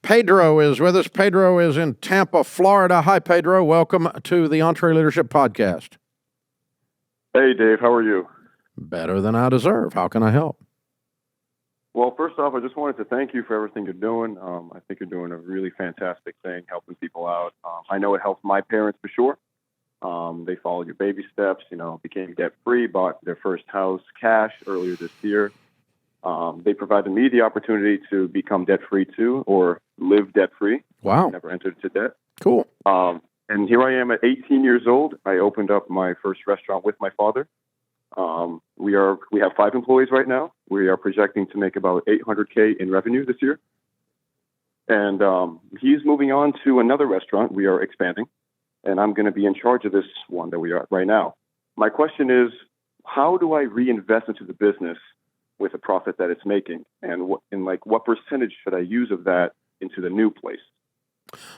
Pedro is with us. Pedro is in Tampa, Florida. Hi, Pedro. Welcome to the EntreLeadership Podcast. Hey, Dave. How are you? Better than I deserve. How can I help? Well, first off, I just wanted to thank you for everything you're doing. I think you're doing a really fantastic thing, helping people out. I know it helped my parents for sure. They followed your baby steps, became debt-free, bought their first house cash earlier this year. They provided me the opportunity to become debt-free too, or live debt-free. Wow. Never entered into debt. Cool. And here I am at 18 years old. I opened up my first restaurant with my father. We have 5 employees right now. We are projecting to make about $800K in revenue this year. And he's moving on to another restaurant. We are expanding, and I'm going to be in charge of this one that we are right now. My question is, how do I reinvest into the business with a profit that it's making, and what percentage should I use of that into the new place?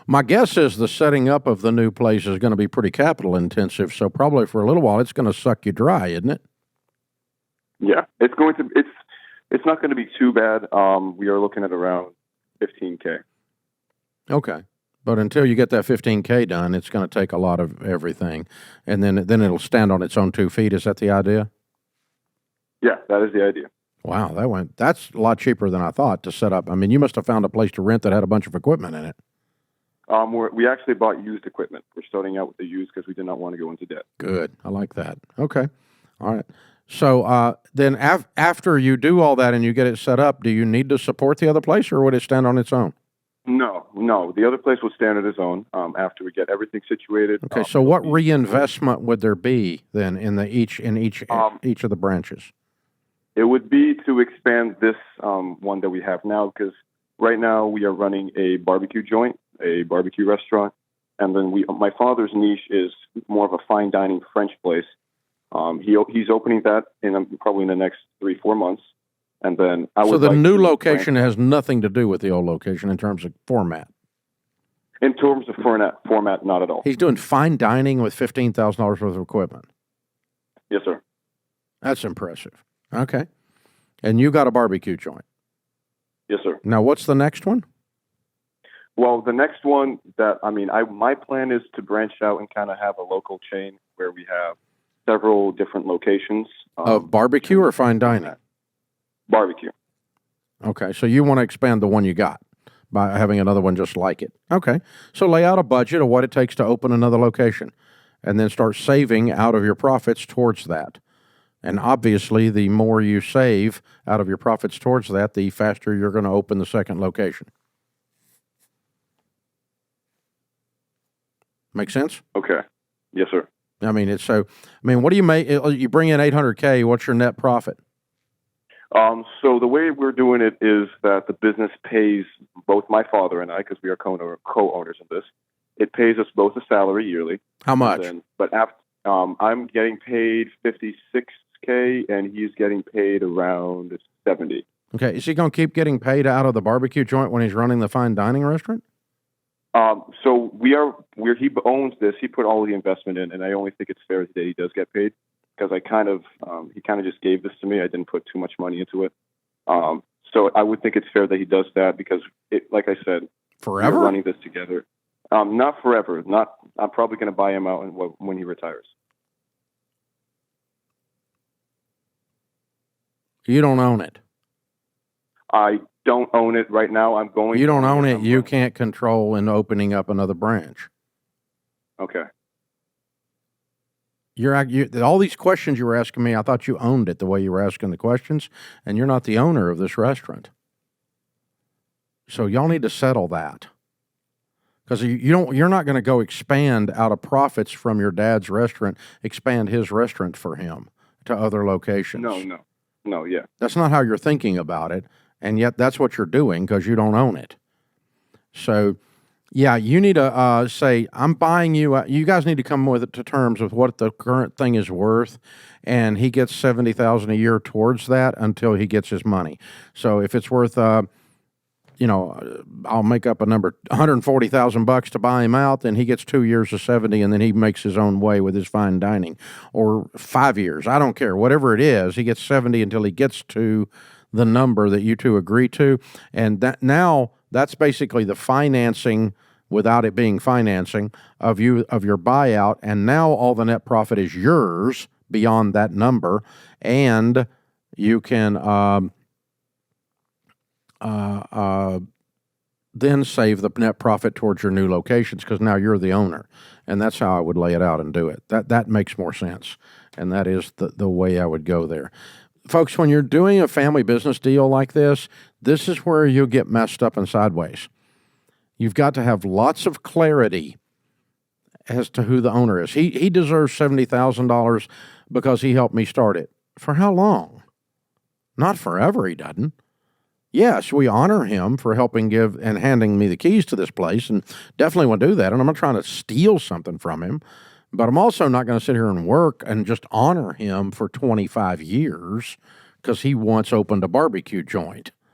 My guess is the setting up of the new place is going to be pretty capital intensive, so probably for a little while it's going to suck you dry, isn't it? Yeah, it's not going to be too bad. We are looking at around $15K. Okay. But until you get that $15K done, it's going to take a lot of everything, and then it'll stand on its own 2 feet. Is that the idea? Yeah, that is the idea. Wow, that's a lot cheaper than I thought to set up. I mean, you must have found a place to rent that had a bunch of equipment in it. We actually bought used equipment. We're starting out with the used because we did not want to go into debt. Good. I like that. Okay. All right. So then after you do all that and you get it set up, do you need to support the other place, or would it stand on its own? No. The other place will stand on its own after we get everything situated. Okay. So what reinvestment would there be then in each of the branches? It would be to expand this one that we have now, because right now we are running a barbecue joint, a barbecue restaurant, and then my father's niche is more of a fine dining French place. He's opening that probably in the next 3-4 months, and then So the new location has nothing to do with the old location in terms of format. In terms of format, not at all. He's doing fine dining with $15,000 worth of equipment. Yes, sir. That's impressive. Okay. And you got a barbecue joint. Yes, sir. Now, what's the next one? Well, the next one my plan is to branch out and kind of have a local chain where we have several different locations. Of barbecue or fine dining? Barbecue. Okay. So you want to expand the one you got by having another one just like it. Okay. So lay out a budget of what it takes to open another location, and then start saving out of your profits towards that. And obviously, the more you save out of your profits towards that, the faster you're going to open the second location. Make sense? Okay. Yes, sir. What do you make? You bring in $800K. What's your net profit? So the way we're doing it is that the business pays both my father and I, because we are co-owners of this. It pays us both a salary yearly. How much? I'm getting paid $56K, and he's getting paid around $70. Okay. Is he going to keep getting paid out of the barbecue joint when he's running the fine dining restaurant? So where he owns this, he put all the investment in, and I only think it's fair that he does get paid, because he kind of just gave this to me. I didn't put too much money into it. So I would think it's fair that he does that, because like I said, forever? We're running this together. Not forever. I'm probably going to buy him out when he retires. You don't own it. I don't own it right now. You don't own it. You can't control in opening up another branch. Okay. All these questions you were asking me, I thought you owned it the way you were asking the questions, and you're not the owner of this restaurant. So y'all need to settle that, because you're not going to go expand out of profits from your dad's restaurant, expand his restaurant for him to other locations. No, yeah. That's not how you're thinking about it, and yet that's what you're doing because you don't own it. So, yeah, you need to say, I'm buying you. You guys need to come to terms with what the current thing is worth, and he gets $70,000 a year towards that until he gets his money. So if it's worth, I'll make up a number, $140,000 to buy him out, then he gets 2 years of 70, and then he makes his own way with his fine dining, or 5 years. I don't care. Whatever it is, he gets 70 until he gets to the number that you two agree to. And that now That's basically the financing without it being financing of your buyout, and now all the net profit is yours beyond that number, and you can then save the net profit towards your new locations because now you're the owner. And that's how I would lay it out and do it. That makes more sense, and that is the way I would go there. Folks, when you're doing a family business deal like this is where you'll get messed up and sideways. You've got to have lots of clarity as to who the owner is. He deserves $70,000 because he helped me start it. For how long? Not forever, he doesn't. Yes, we honor him for helping give and handing me the keys to this place, and definitely want to do that. And I'm not trying to steal something from him, but I'm also not going to sit here and work and just honor him for 25 years because he once opened a barbecue joint.